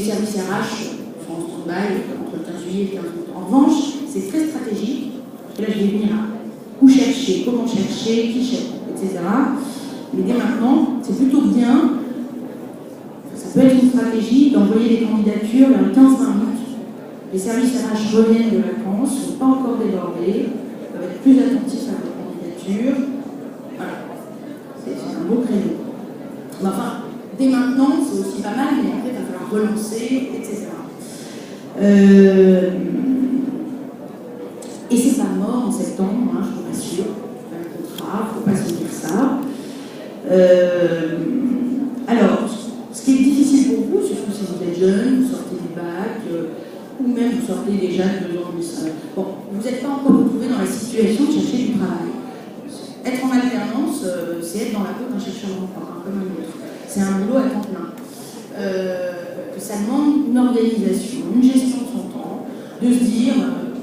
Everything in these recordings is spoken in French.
Les services RH sont en stand-by entre le 15 juillet et le 15 août. En revanche, c'est très stratégique. Et là, je vais venir à où chercher, comment chercher, qui cherche, etc. Mais dès maintenant, c'est plutôt bien. Ça peut être une stratégie d'envoyer des candidatures vers le 15-20 août. Les services RH reviennent de vacances, ne sont pas encore débordés, doivent être plus attentifs à vos candidatures. Voilà. C'est un beau créneau. Mais enfin, dès maintenant, c'est aussi pas mal, mais après, il va falloir relancer, etc. Et c'est pas mort en septembre, hein, je vous rassure. C'est pas un contrat, il ne faut pas se dire ça. Alors, ce qui est difficile pour vous, surtout si vous êtes jeune, vous sortez du bac, ou même vous sortez déjà de 2 ans de lycée. Bon, vous n'êtes pas encore retrouvé dans la situation de chercher du travail. Être en alternance, c'est être dans la peau d'un chercheur d'emploi, hein, comme un autre. C'est un boulot à temps plein. Ça demande une organisation, une gestion de son temps, de se dire,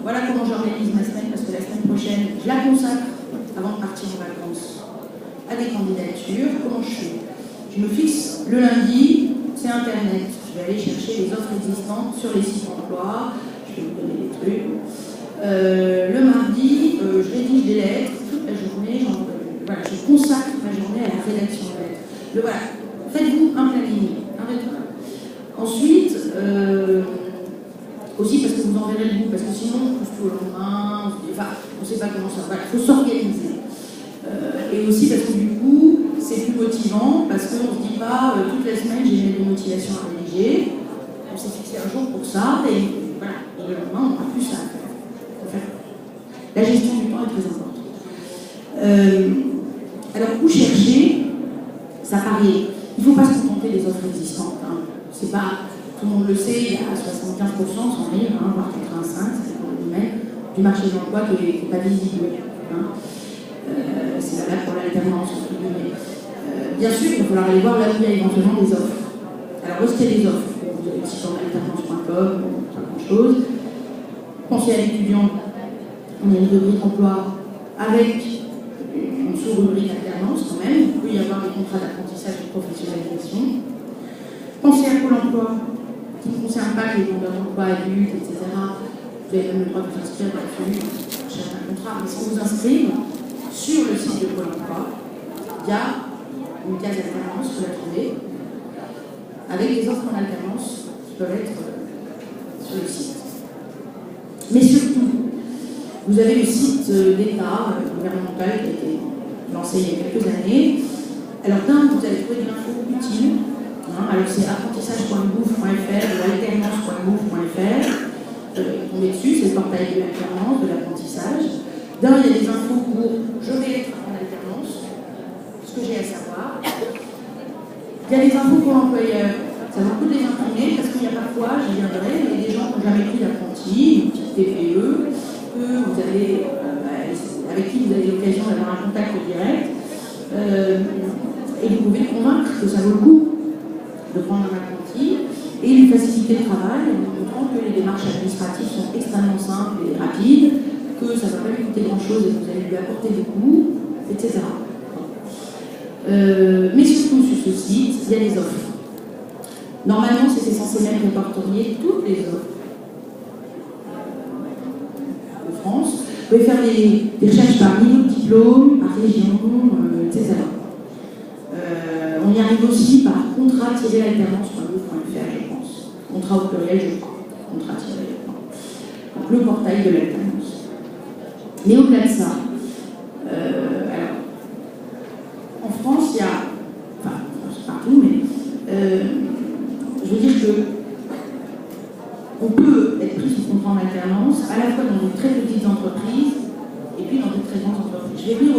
voilà comment j'organise ma semaine, parce que la semaine prochaine, je la consacre, avant de partir en vacances, à des candidatures. Comment je fais? Je me fixe le lundi, c'est Internet. Je vais aller chercher les offres existantes sur les sites d'emploi. Je vais vous donner des trucs. Le mardi, je rédige des lettres toute la journée. Voilà, je consacre ma journée à la rédaction de lettres. Voilà. Faites-vous un planning. Ensuite, aussi parce que vous enverrez le bout, parce que sinon on pousse tout au lendemain. On ne sait pas comment ça va. Il faut s'organiser. Et aussi parce que du coup, c'est plus motivant, parce qu'on ne se dit pas toute la semaine j'ai mis des motivations à rédiger. On s'est fixé un jour pour ça, et voilà. Et le lendemain, on n'aura plus ça à faire. La gestion du temps est très importante. Alors, où chercher? Ça paraît. Il ne faut pas se contenter des offres existantes. Hein. C'est pas, tout le monde le sait, il y a 75% sans rire, hein, voire 85%, c'est pour le domaine, du marché de l'emploi qui n'est pas visible. Hein. C'est valable pour l'alternance, entre guillemets. Bien sûr, il va falloir aller voir là où il y a éventuellement des offres. Alors, où est-ce qu'il y a des offres? Vous avez le site alternance.com, pas grand-chose. Pensez à l'étudiant, on a une rubrique emploi avec une sous-rubrique alternance quand même. Il peut y avoir des contrats d'apprentissage et de professionnalisation. Pensez à Pôle emploi, qui ne concerne pas les demandeurs d'emploi adultes, etc. Vous avez même le droit de vous inscrire là-dessus, chercher un contrat, mais sans vous inscrire, sur le site de Pôle emploi, il y a une case alternance, vous la trouvez, avec des offres en alternance qui peuvent être sur le site. Mais surtout, vous avez le site d'État gouvernemental qui a été lancé il y a quelques années. Alors vous allez trouver de l'info utile. Hein, alors c'est apprentissage.gouv.fr ou alternance.gouv.fr. On est dessus, c'est le portail de l'alternance, de l'apprentissage. Il y a des infos pour je vais être en alternance, ce que j'ai à savoir. Il y a des infos pour l'employeur. Ça vaut le coup de les imprimer parce qu'il y a parfois, j'y viendrai, il y a des gens qui n'ont jamais pris d'apprenti, une petite TPE, avec qui vous avez l'occasion d'avoir un contact direct. Et vous pouvez convaincre que ça vaut le coup de prendre un apprenti et lui faciliter le travail en lui montrant que les démarches administratives sont extrêmement simples et rapides, que ça ne va pas lui coûter grand-chose et que vous allez lui apporter beaucoup, etc. Mais surtout sur ce site, il y a des offres. Normalement, c'était censé même répertorier toutes les offres de France. Vous pouvez faire des recherches par niveau de diplôme, par région, etc. On y arrive aussi par contrat-alternance.gouv.fr, je pense. Contrat au pluriel, je crois. Donc le portail de l'alternance. Mais au-delà de ça, alors, en France, il y a, enfin, partout, mais je veux dire que on peut être pris sous contrat en alternance à la fois dans de très petites entreprises et puis dans de très grandes entreprises. Je vais dire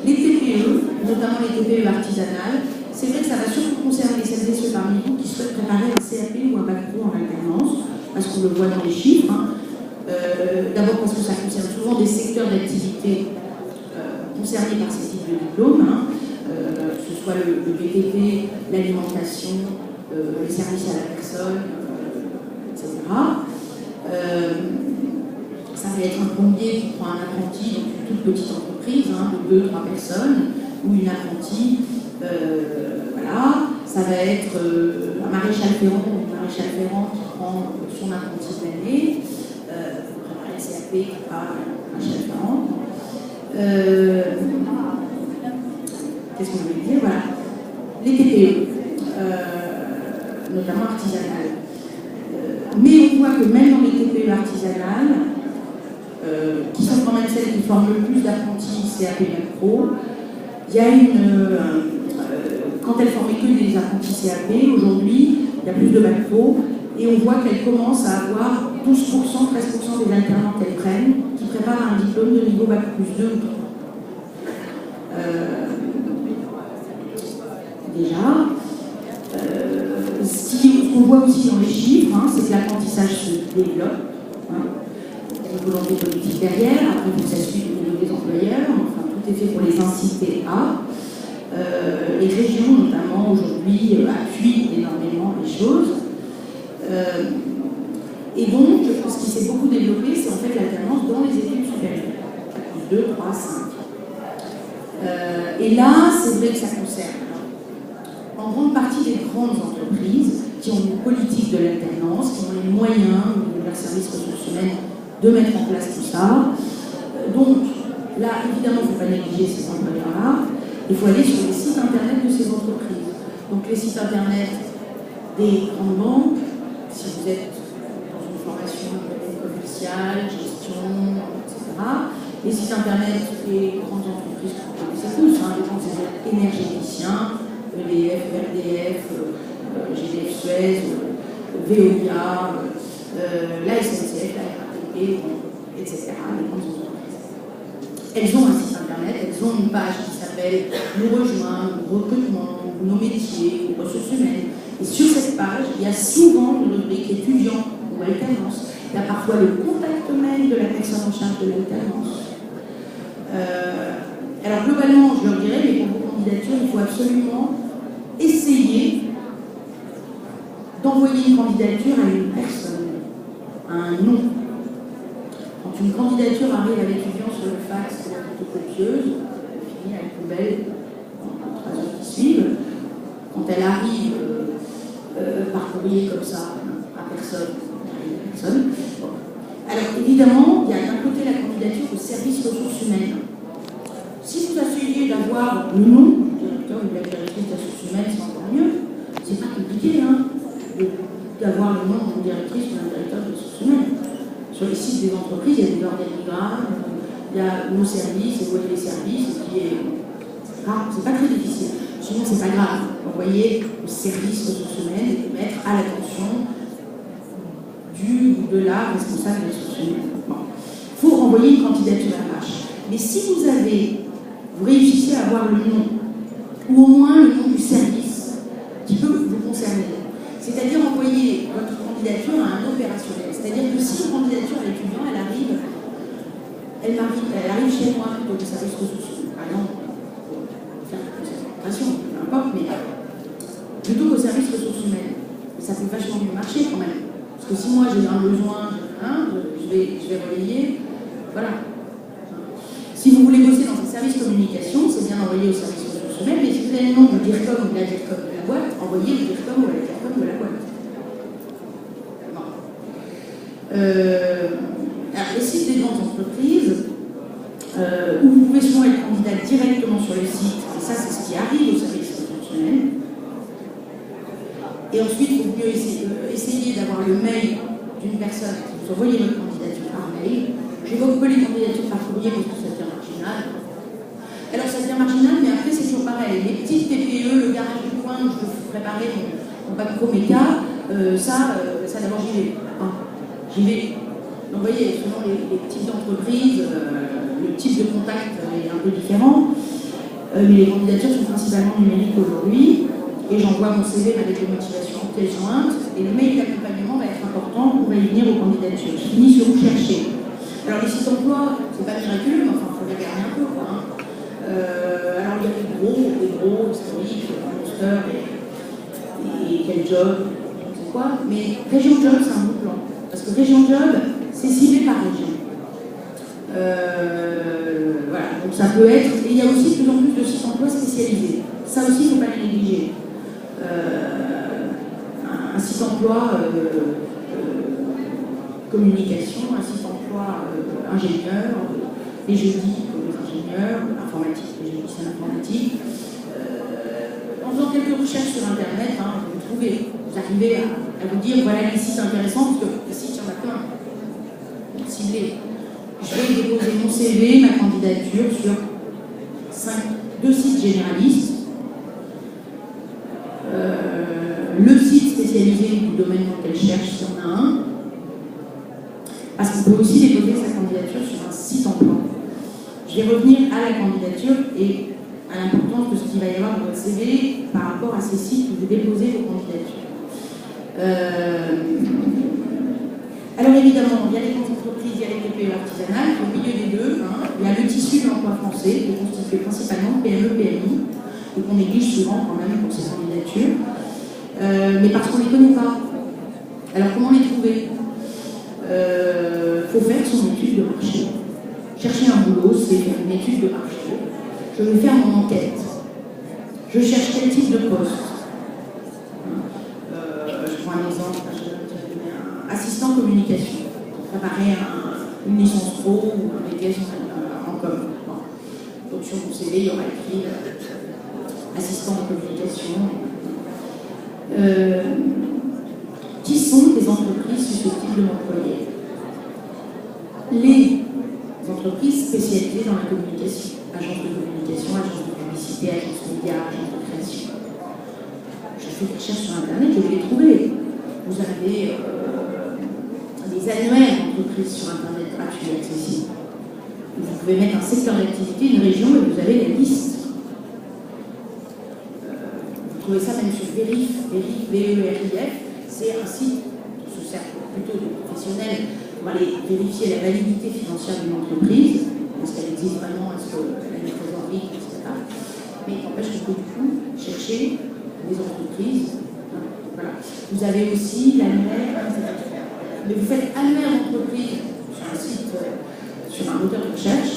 les TPE, notamment les TPE artisanales. C'est vrai que ça va surtout concerner celles et ceux parmi vous qui souhaitent préparer un CAP ou un bac pro en alternance, parce qu'on le voit dans les chiffres. Hein. D'abord parce que ça concerne souvent des secteurs d'activité concernés par ces types de diplômes, hein. Que ce soit le BTP, l'alimentation, les services à la personne, etc. Ça va être un plombier qui prend un apprenti dans une toute petite entreprise, hein, de 2-3 personnes, ou une apprentie, voilà. Ça va être un maréchal ferrant ou une maréchal ferrant qui prend son apprenti de l'année, un CAP qui part un maréchal ferrant. Qu'est-ce que je voulais dire? Voilà. Les TPE, notamment artisanales. Mais on voit que même dans les TPE artisanales, qui sont quand même celles qui forment le plus d'apprentis CAP Bac Pro, il y a quand elles formaient que des apprentis CAP, aujourd'hui, il y a plus de Bac Pro, et on voit qu'elles commencent à avoir 12%, 13% des alternants qu'elles prennent, qui préparent un diplôme de niveau Bac plus 2 ou 3. Déjà, ce qu'on voit aussi dans les chiffres, c'est que l'apprentissage se développe. Il y a une volonté politique derrière, après il faut s'assurer au niveau des employeurs, enfin tout est fait pour les inciter à. Les régions notamment aujourd'hui appuient énormément les choses. Et donc, ce qui s'est beaucoup développé, c'est en fait l'alternance dans les études supérieures. 2, 3, 5. Et là, c'est vrai que ça concerne en grande partie les grandes entreprises qui ont une politique de l'alternance, qui ont les moyens de leur service ressources humaines de mettre en place tout ça. Donc, là, évidemment, il ne faut pas négliger ces employeurs-là. Il faut aller sur les sites internet de ces entreprises. Donc, les sites internet des grandes banques, si vous êtes dans une formation commerciale, gestion, etc. Les sites internet des grandes entreprises que vous connaissez tous, les grands énergéticiens, EDF, RDF, GDF Suez, Veolia, la SNCF, la RATP, etc. Les grandes entreprises. Elles ont un site internet, elles ont une page qui s'appelle Nous rejoindre, recrutement, nos métiers, ressources humaines. Et sur cette page, il y a souvent une rubrique étudiant ou alternance. Il y a parfois le contact mail de la personne en charge de l'alternance. Alors globalement, je leur dirais, mais pour vos candidatures, il faut absolument essayer d'envoyer une candidature à une personne, à un nom. Quand une candidature arrive à l'étudiant sur le fax ou la photocopieuse, elle finit à une poubelle dans les 3 heures qui suivent. Quand elle arrive par courrier comme ça, à personne, elle arrive à personne. Bon. Alors évidemment, il y a d'un côté la candidature au service ressources humaines. Si vous essayez d'avoir le nom du directeur ou de la directrice des ressources humaines, c'est encore mieux. C'est pas compliqué d'avoir le nom d'une directrice ou d'un directeur des ressources humaines. Sur les sites des entreprises, il y a des organigrammes, il y a nos services, et vous voyez les services, qui est rare, c'est pas très difficile. Sinon, c'est pas grave. Envoyer au service ressources humaines et les mettre à l'attention du ou de la responsable des ressources humaines. Bon. Il faut envoyer une candidature RH. Mais si vous réussissez à avoir le nom, ou au moins le nom du service qui peut vous concerner, c'est-à-dire envoyer votre candidature à un opérationnel. C'est-à-dire que si une candidature à l'étudiant, elle arrive chez moi, plutôt que service ressources humaines, par exemple, pour faire une présentation, peu importe, mais plutôt qu'au service ressources humaines. Ça peut vachement mieux marcher quand même. Parce que si moi j'ai un besoin, je vais relayer, voilà. Si vous voulez bosser dans un service communication, c'est bien d'envoyer au service ressources humaines, mais si vous avez le nom du DIRCOM ou de la DIRCOM de la boîte, envoyez le DIRCOM ou la DIRCOM de la boîte. Alors, les sites des grandes entreprises, où vous pouvez souvent être candidat directement sur le site, et ça c'est ce qui arrive au service ressources humaines. Et ensuite, il faut mieux essayer d'avoir le mail d'une personne qui vous envoie votre candidature par mail. J'évoque peu les candidatures par courrier parce que ça devient marginal. Alors ça devient marginal, mais après c'est toujours pareil. Les petites TPE, le garage du coin où je peux préparer mon bac pro méca, ça d'abord j'y vais. J'y vais. Donc vous voyez, selon les petites entreprises, le type de contact est un peu différent. Mais les candidatures sont principalement numériques aujourd'hui. Et j'envoie mon CV avec les motivations en pièce jointe. Et le mail d'accompagnement va être important pour réunir aux candidatures. Je finis sur où chercher. Alors les sites d'emploi, c'est pas miraculeux, mais enfin, il faut regarder un peu. Alors il y a des gros, historiques, Monster et quel job, je sais quoi. Mais Région Job, c'est un bon plan. Parce que Région Job, c'est ciblé par région. Voilà, donc ça peut être. Et il y a aussi de plus en plus de sites d'emploi spécialisés. Ça aussi, il ne faut pas les négliger. Un site site emploi communication, un site emploi ingénieur, les jeudis pour les ingénieurs, informatique, les jeudis c'est l'informatique. En faisant quelques recherches sur Internet, vous trouvez, vous arrivez à vous dire voilà les sites intéressants, parce que les sites, il y en a plein. Ciblés. Je vais déposer mon CV, ma candidature sur 2 sites généralistes. Le site spécialisé du domaine dans lequel je cherche, s'il y en a un. Parce qu'on peut aussi déposer sa candidature sur un site emploi. Je vais revenir à la candidature et à l'importance de ce qu'il va y avoir dans votre CV par rapport à ces sites où vous déposez vos candidatures. Alors évidemment, il y a les grandes entreprises, il y a les TPE artisanales, au milieu des deux, il y a le tissu de l'emploi français, qui est constitué principalement de PME, PMI, et qu'on néglige souvent quand même pour ces candidatures, mais parce qu'on ne les connaît pas. Alors comment les trouver? Faut faire son étude de marché. Chercher un boulot, c'est faire une étude de marché. Je vais faire mon enquête. Je cherche quel type de poste. Je prends un exemple. Assistant communication. Préparer une licence pro ou un BTS en com. Donc sur mon CV, il y aura écrit assistant de communication. Qui sont les entreprises susceptibles de m'employer? Les entreprises spécialisées dans la communication. Agence de communication, agence de publicité, agence média, agence de création. Je fais des recherches sur Internet et je les trouver. Vous avez des annuaires d'entreprises sur Internet gratuits et accessibles. Vous pouvez mettre un secteur d'activité, une région, et vous avez la liste. Vous trouvez ça même sur Verif, VERIF. C'est un site qui se sert plutôt de professionnels pour aller vérifier la validité financière d'une entreprise. Est-ce qu'elle existe vraiment, est-ce qu'elle a une trésorerie, etc. Mais il n'empêche que du coup, chercher des entreprises. Voilà. Vous avez aussi l'annuaire, mais vous faites annuaire d'entreprise sur un site, sur un moteur de recherche,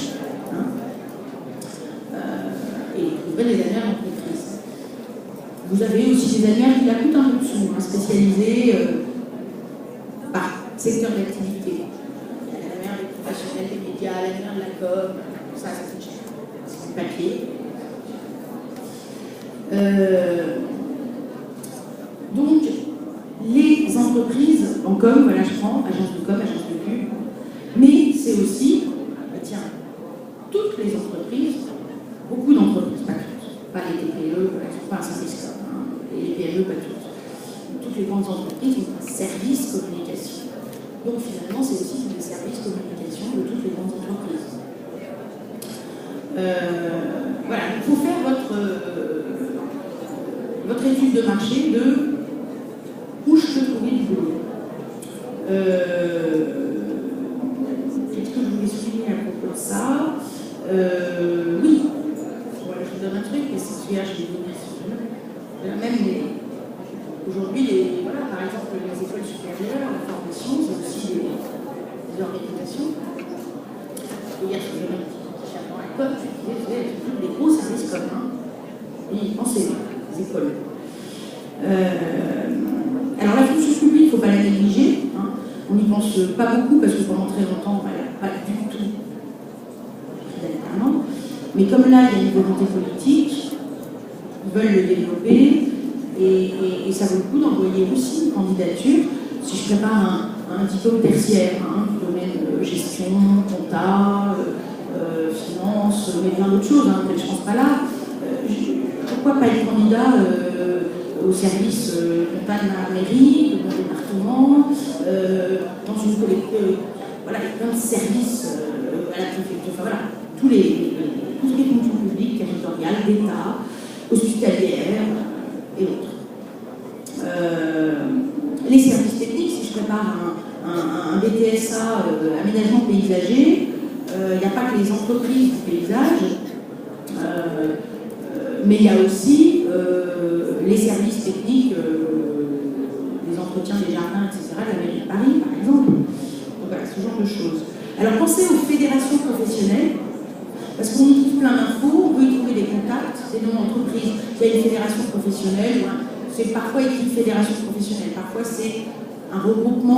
et vous trouverez les annuaires d'entreprise. Vous avez aussi des annuaires qui la coûtent un peu de sous, spécialisés par secteur d'activité. Il y a l'annuaire des professionnels des médias, l'annuaire de la com, ça coûte cher. C'est du papier. Donc, les entreprises en com, voilà, je prends agence de com, agence de pub, mais c'est aussi, toutes les entreprises, beaucoup d'entreprises, pas toutes, pas les TPE, elles ne sont pas un service com, et les PME, pas toutes. Toutes les grandes entreprises ont un service communication. Donc finalement, c'est aussi le service communication de toutes les grandes entreprises. Voilà, il faut faire votre étude de marché de où je peux trouver du boulot. Qu'est-ce que je voulais souligner à propos de ça? Oui, voilà, je vous donne un truc, mais c'est celui-là, je l'ai donné sur même aujourd'hui, voilà, par exemple, les écoles supérieures, la formation, c'est aussi des organisations. Il y a ce jeune qui cherche dans la com, des gros services com, et pensez, les écoles. Alors la fonction publique, il ne faut pas la négliger. On n'y pense pas beaucoup parce que pendant très longtemps, elle n'a pas du tout d'alternance. Mais comme là, il y a une volonté politique, ils veulent le développer et ça vaut le coup d'envoyer aussi une candidature. Si je prépare un diplôme tertiaire, du domaine gestion, compta, finance, mais plein d'autres choses, que je ne pense pas là, pourquoi pas être candidat au service comptable de la mairie, de mon département, dans une collectivité, voilà, il y a plein de services à la préfecture, enfin voilà, toutes les fonctions publiques, territoriales, d'État, hospitalières et autres. Les services techniques, si je prépare un BTSA aménagement paysager, il n'y a pas que les entreprises du paysage, mais il y a aussi les services techniques, les entretiens des jardins, etc., de la mairie de Paris, par exemple. Donc voilà, ce genre de choses. Alors pensez aux fédérations professionnelles, parce qu'on y trouve plein d'infos, on peut y trouver des contacts, des noms d'entreprises. Il y a une fédération professionnelle, c'est fait parfois équipe fédération professionnelle, parfois c'est un regroupement